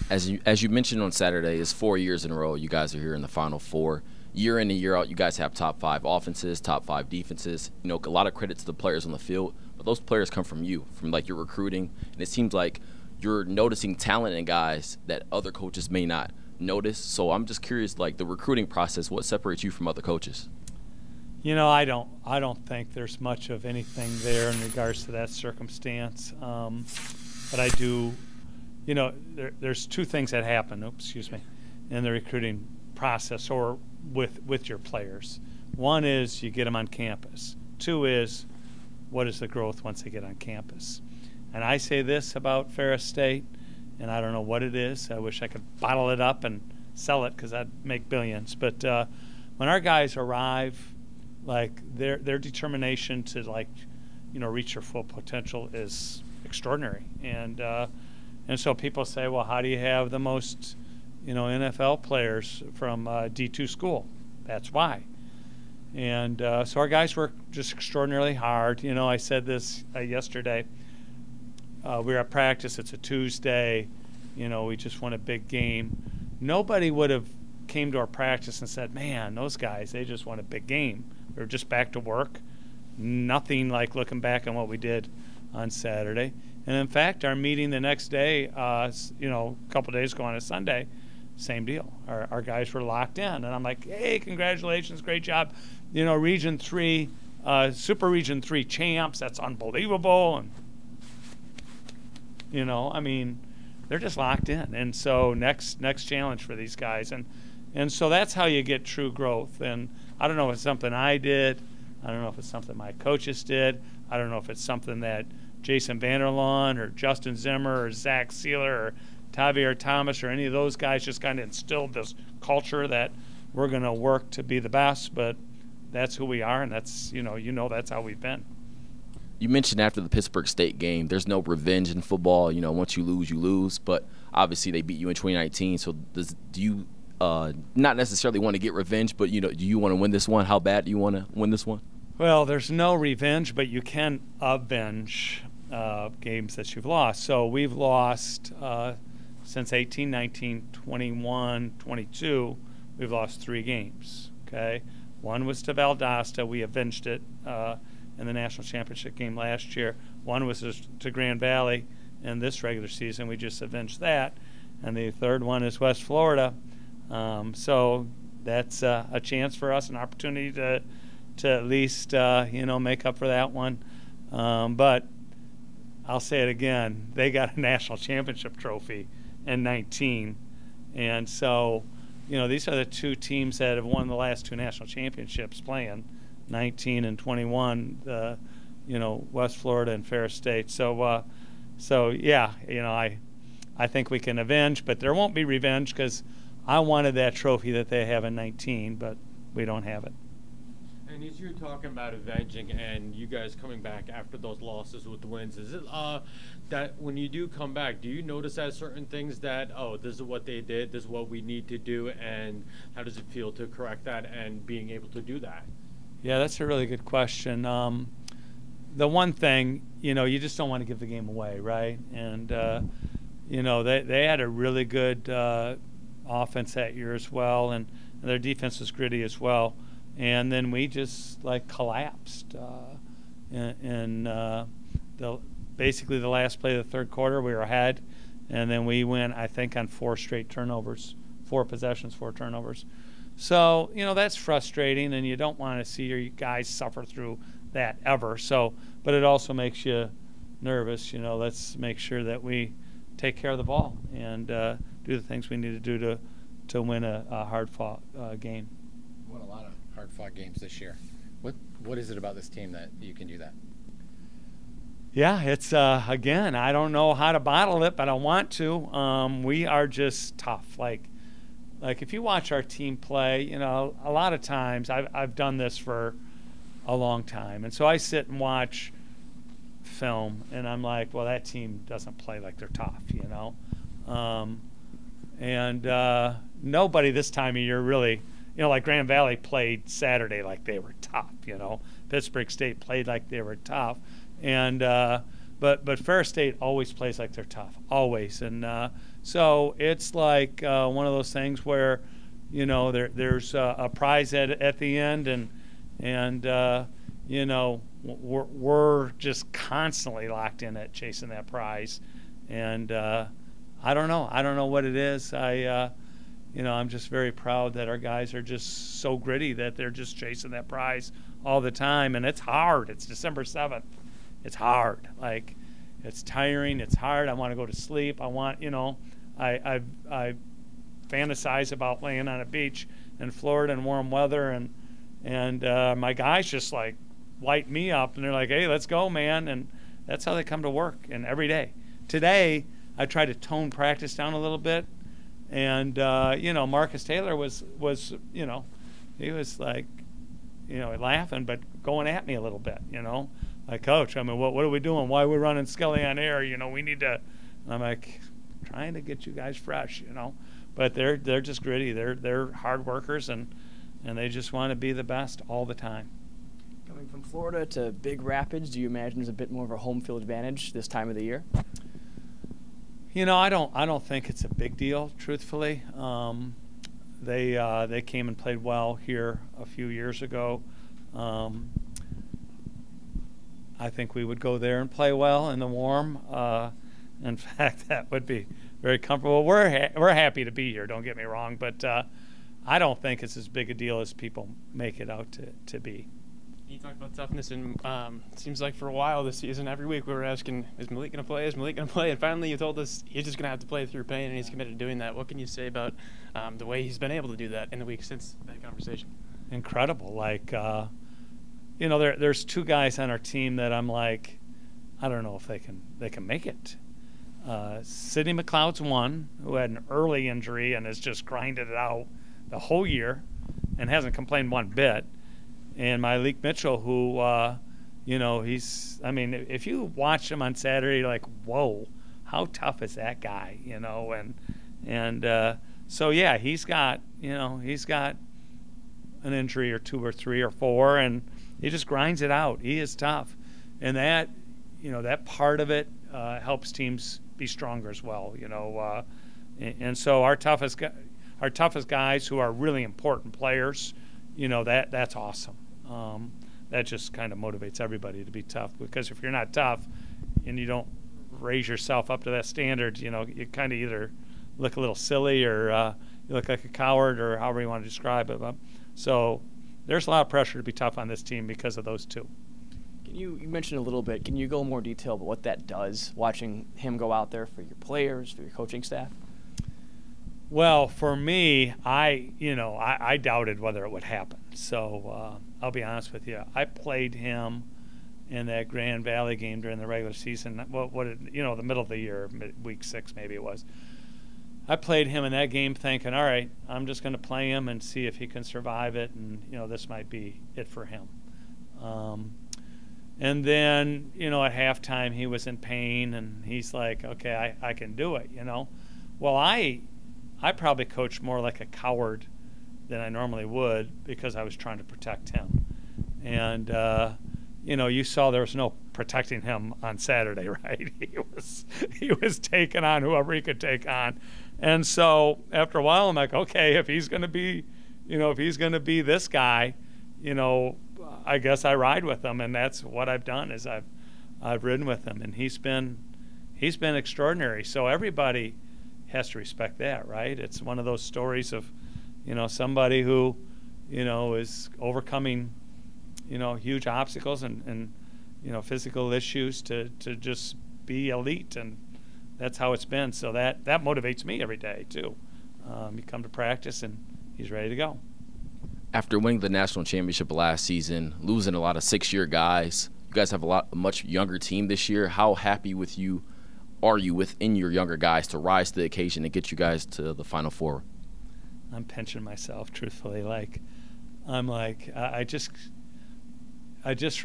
As you mentioned on Saturday, it's 4 years in a row you guys are here in the Final Four. Year in and year out, you guys have top 5 offenses, top 5 defenses. You know, a lot of credit to the players on the field, but those players come from you, from like your recruiting, and it seems like you're noticing talent in guys that other coaches may not notice. So I'm just curious, like the recruiting process, what separates you from other coaches? You know, I don't think there's much of anything there in regards to that circumstance. But I do, you know, there's two things that happen. Oops, excuse me, in the recruiting process or with your players. One is you get them on campus. Two is what is the growth once they get on campus. And I say this about Ferris State, and I don't know what it is. I wish I could bottle it up and sell it because I'd make billions. But when our guys arrive, like their determination to reach their full potential is extraordinary. And so people say, well, how do you have the most NFL players from D2 school? That's why. And so our guys work just extraordinarily hard. You know, I said this yesterday. We were at practice. It's a Tuesday. You know, we just won a big game. Nobody would have came to our practice and said, man, those guys, they just won a big game. We were just back to work. Nothing like looking back on what we did on Saturday. And, in fact, our meeting the next day, a couple days ago on a Sunday, same deal. Our guys were locked in. And I'm like, hey, congratulations, great job. You know, Region 3, Super Region 3 champs, that's unbelievable. And, I mean, they're just locked in. And so next challenge for these guys. And so that's how you get true growth. And I don't know if it's something I did. I don't know if it's something my coaches did. I don't know if it's something that Jason Vanderlaan or Justin Zimmer or Zach Sealer or Tavier Thomas or any of those guys just kind of instilled this culture that we're going to work to be the best. But that's who we are, and that's that's how we've been. You mentioned after the Pittsburgh State game, there's no revenge in football. You know, once you lose. But obviously they beat you in 2019. So do you not necessarily want to get revenge, but do you want to win this one? How bad do you want to win this one? Well, there's no revenge, but you can avenge games that you've lost. So we've lost since 18, 19, 21, 22. We've lost 3 games. Okay, one was to Valdosta. We avenged it in the national championship game last year. One was to Grand Valley in this regular season. We just avenged that. And the third one is West Florida. So that's a chance for us, an opportunity to at least make up for that one. But I'll say it again: they got a national championship trophy in 19, and so these are the 2 teams that have won the last 2 national championships playing 19 and 21. West Florida and Ferris State. So yeah, I think we can avenge, but there won't be revenge because I wanted that trophy that they have in 19, but we don't have it. And as you're talking about avenging and you guys coming back after those losses with the wins, is it that when you do come back, do you notice that certain things that, this is what they did, this is what we need to do, and how does it feel to correct that and being able to do that? Yeah, that's a really good question. The one thing, you just don't want to give the game away, right? And, they had a really good offense that year as well, and their defense was gritty as well. And then we just collapsed in basically the last play of the third quarter. We were ahead, and then we went, I think, on 4 straight turnovers, 4 possessions, 4 turnovers. So that's frustrating, and you don't want to see your guys suffer through that ever. So, but it also makes you nervous. Let's make sure that we take care of the ball and do the things we need to do to win a hard-fought game. You won a lot of hard-fought games this year. What is it about this team that you can do that? Yeah, it's again, I don't know how to bottle it, but I want to. We are just tough. Like if you watch our team play, a lot of times I've done this for a long time, and so I sit and watch film, and I'm like, well, that team doesn't play like they're tough, and nobody this time of year really, like Grand Valley played Saturday like they were tough, Pittsburgh State played like they were tough, and but Ferris State always plays like they're tough, always. And so it's like one of those things where, you know, there's a prize at the end, and you know, we're just constantly locked in at chasing that prize. And I don't know what it is. You know, I'm just very proud that our guys are just so gritty that they're just chasing that prize all the time. And it's hard. It's December 7th. It's hard. Like, it's tiring. It's hard. I want to go to sleep. I want, you know, I fantasize about laying on a beach in Florida in warm weather, and my guys just like light me up, and they're like, hey, let's go, man. And that's how they come to work, and every day. Today, I tried to tone practice down a little bit, and you know, Marcus Taylor was you know, he was like, you know, laughing but going at me a little bit, you know, like, Coach, I mean, what are we doing? Why are we running Skelly on air? You know, we need to. And I'm like, trying to get you guys fresh, you know, but they're just gritty. They're hard workers, and they just want to be the best all the time. Coming from Florida to Big Rapids, do you imagine there's a bit more of a home field advantage this time of the year? You know, I don't think it's a big deal, truthfully. They came and played well here a few years ago. I think we would go there and play well in the warm. In fact, that would be very comfortable. We're happy to be here, don't get me wrong, but I don't think it's as big a deal as people make it out to be. You talked about toughness, and it seems like for a while this season, every week we were asking, is Malik going to play? Is Malik going to play? And finally you told us he's just going to have to play through pain, and he's committed to doing that. What can you say about the way he's been able to do that in the week since that conversation? Incredible. Like, you know, there's two guys on our team that I'm like, I don't know if they can make it. Sidney McLeod's one, who had an early injury and has just grinded it out the whole year and hasn't complained one bit. And Malik Mitchell, who, you know, I mean, if you watch him on Saturday, you're like, whoa, how tough is that guy, you know? And so, yeah, he's got an injury or two or three or four, and he just grinds it out. He is tough. And that, you know, that part of it helps teams be stronger as well, you know. And so our toughest guys who are really important players, you know, that's awesome. That just kind of motivates everybody to be tough, because if you're not tough and you don't raise yourself up to that standard, you know, you kind of either look a little silly or you look like a coward, or however you want to describe it. So there's a lot of pressure to be tough on this team because of those two. You mentioned a little bit. Can you go in more detail about what that does, watching him go out there for your players, for your coaching staff? Well, for me, I doubted whether it would happen. So I'll be honest with you. I played him in that Grand Valley game during the regular season. The middle of the year, week 6 maybe it was. I played him in that game thinking, all right, I'm just going to play him and see if he can survive it, and, you know, this might be it for him. And then, you know, at halftime he was in pain, and he's like, okay, I can do it, you know. Well, I probably coached more like a coward than I normally would, because I was trying to protect him. And, you know, you saw there was no protecting him on Saturday, right? He was taking on whoever he could take on. And so after a while I'm like, okay, if he's going to be this guy, you know, I guess I ride with him. And that's what I've done, is I've ridden with him, and he's been extraordinary. So everybody has to respect that, right? It's one of those stories of, you know, somebody who, you know, is overcoming, you know, huge obstacles and you know, physical issues to just be elite, and that's how it's been. So that motivates me every day too. You come to practice and he's ready to go. After winning the national championship last season, losing a lot of 6-year guys, you guys have a much younger team this year. How happy are you within your younger guys to rise to the occasion and get you guys to the Final Four? I'm pinching myself, truthfully. Like, I'm like, I just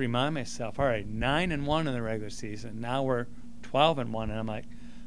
remind myself, all right, 9-1 in the regular season. Now we're 12-1, and I'm like,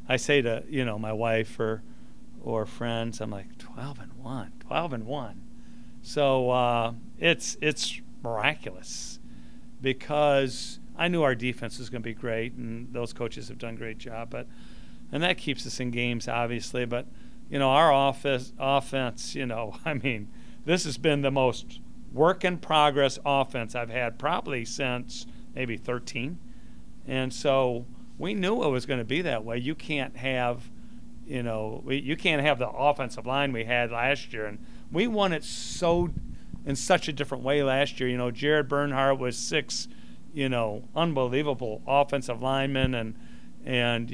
I say to, you know, my wife or friends, I'm like, 12-1. So it's miraculous, because I knew our defense was going to be great, and those coaches have done a great job. And that keeps us in games, obviously. But, our offense, I mean, this has been the most work-in-progress offense I've had probably since maybe 13. And so we knew it was going to be that way. You can't have, you can't have the offensive line we had last year. And we won it in such a different way last year. Jared Bernhardt was 6, unbelievable offensive linemen. And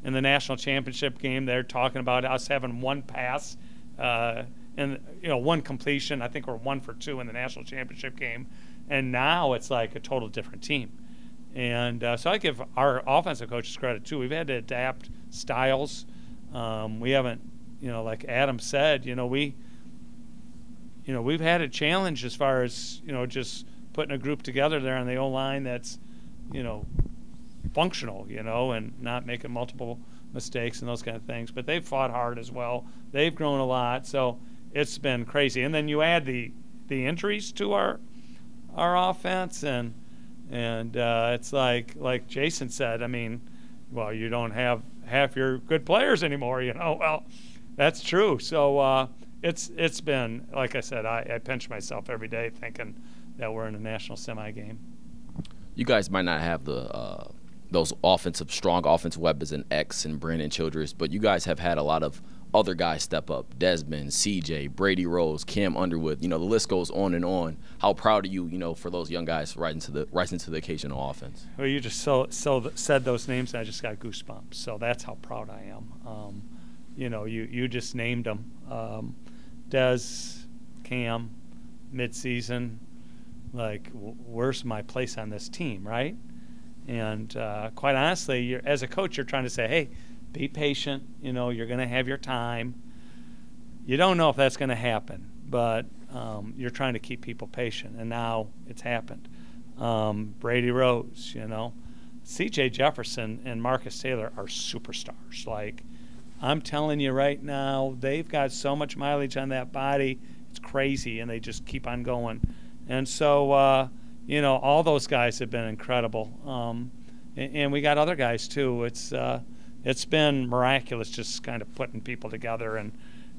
in the national championship game, they're talking about us having one pass and one completion. I think we're 1 for 2 in the national championship game. And now it's like a total different team. And so I give our offensive coaches credit, too. We've had to adapt styles. We haven't, like Adam said, we've had a challenge as far as, just putting a group together there on the O-line that's, functional, and not making multiple mistakes and those kind of things. But they've fought hard as well. They've grown a lot. So it's been crazy. And then you add the injuries to our offense, and it's like Jason said, I mean, well, you don't have half your good players anymore, Well, that's true. So it's been, like I said, I pinch myself every day thinking that we're in a national semi game. You guys might not have those strong offensive weapons in X and Brandon Childress, but you guys have had a lot of other guys step up. Desmond, CJ, Brady Rose, Cam Underwood. The list goes on and on. How proud are you, for those young guys rising to the occasion on offense? Well, you just said those names, and I just got goosebumps. So that's how proud I am. You just named them. Des, Cam, midseason. Like, where's my place on this team, right? And quite honestly, as a coach, you're trying to say, hey, be patient. You're going to have your time. You don't know if that's going to happen, but you're trying to keep people patient, and now it's happened. Brady Rose, C.J. Jefferson and Marcus Taylor are superstars. Like, I'm telling you right now, they've got so much mileage on that body. It's crazy, and they just keep on going. And so, all those guys have been incredible. And we got other guys, too. It's been miraculous just kind of putting people together.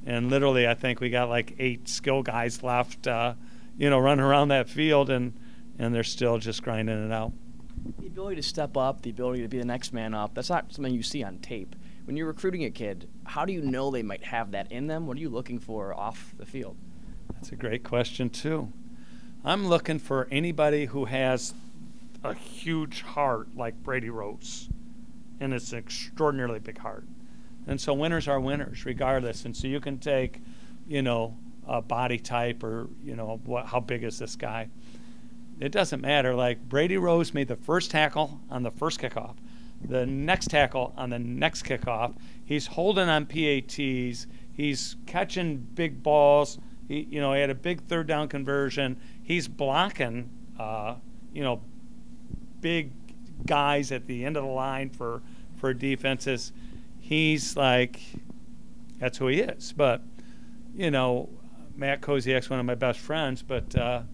And literally, I think we got like 8 skill guys left, running around that field, and they're still just grinding it out. The ability to step up, the ability to be the next man up, that's not something you see on tape. When you're recruiting a kid, how do you know they might have that in them? What are you looking for off the field? That's a great question, too. I'm looking for anybody who has a huge heart like Brady Rose, and it's an extraordinarily big heart. And so winners are winners regardless. And so you can take, a body type or, how big is this guy. It doesn't matter. Like, Brady Rose made the first tackle on the first kickoff, the next tackle on the next kickoff. He's holding on PATs. He's catching big balls. He had a big third down conversion. He's blocking, big guys at the end of the line for defenses. He's like, that's who he is. But, Matt Koziak's one of my best friends, but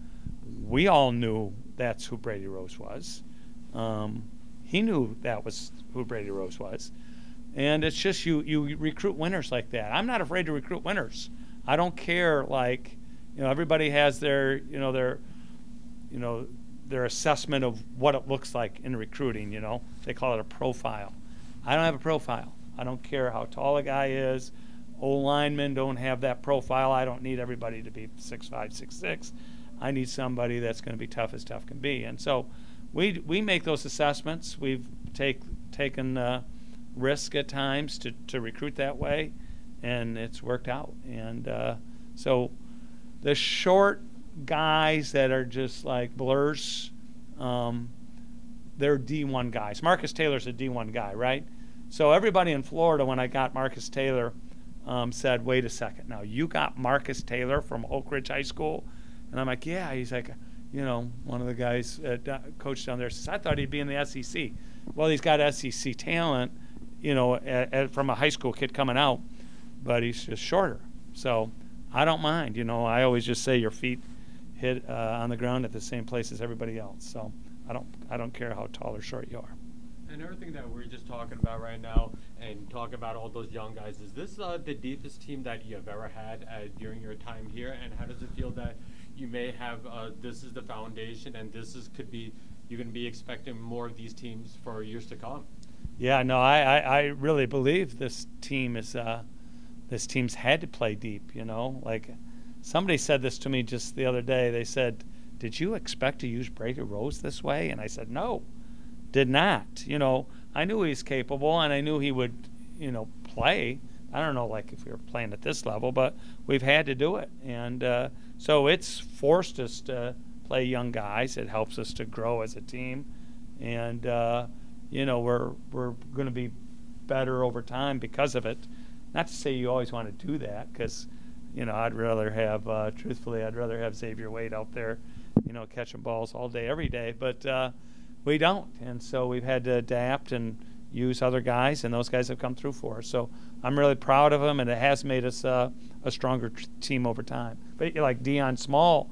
we all knew that's who Brady Rose was. He knew that was who Brady Rose was. And it's just you recruit winners like that. I'm not afraid to recruit winners. I don't care, like, everybody has their assessment of what it looks like in recruiting, They call it a profile. I don't have a profile. I don't care how tall a guy is. Old linemen don't have that profile. I don't need everybody to be 6'5", 6'6". I need somebody that's going to be tough as tough can be. And so we make those assessments. We've taken risk at times to recruit that way, and it's worked out. And so the short guys that are just like blurs, they're D1 guys. Marcus Taylor's a D1 guy, right? So everybody in Florida, when I got Marcus Taylor, said, wait a second. Now, you got Marcus Taylor from Oak Ridge High School? And I'm like, yeah. He's like, one of the guys, coach down there, says, I thought he'd be in the SEC. Well, he's got SEC talent, from a high school kid coming out, but he's just shorter. So I don't mind. I always just say your feet hit on the ground at the same place as everybody else. So I don't care how tall or short you are. And everything that we're just talking about right now, and talking about all those young guys, is this the deepest team that you have ever had during your time here? And how does it feel that you may have this is the foundation, and could be you're going to be expecting more of these teams for years to come? Yeah, no, I really believe this team's had to play deep. You know, like somebody said this to me just the other day. They said, "Did you expect to use Brady Rose this way?" And I said, "No, did not." You know, I knew he was capable, and I knew he would, you know, play. I don't know, like if we were playing at this level, but we've had to do it, and so it's forced us to play young guys. It helps us to grow as a team, and you know, we're going to be better over time because of it. Not to say you always want to do that, because you know, I'd rather have, truthfully, I'd rather have Xavier Wade out there, you know, catching balls all day, every day. But we don't, and so we've had to adapt and use other guys, and those guys have come through for us. So I'm really proud of them, and it has made us a stronger team over time. But like Dion Small,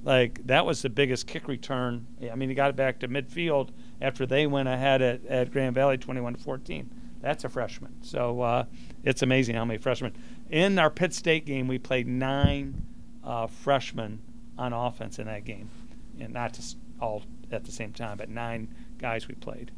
like that was the biggest kick return. I mean, he got it back to midfield after they went ahead at Grand Valley 21-14. That's a freshman. So it's amazing how many freshmen. In our Pitt State game, we played 9 freshmen on offense in that game, and not just all at the same time, but 9 guys we played.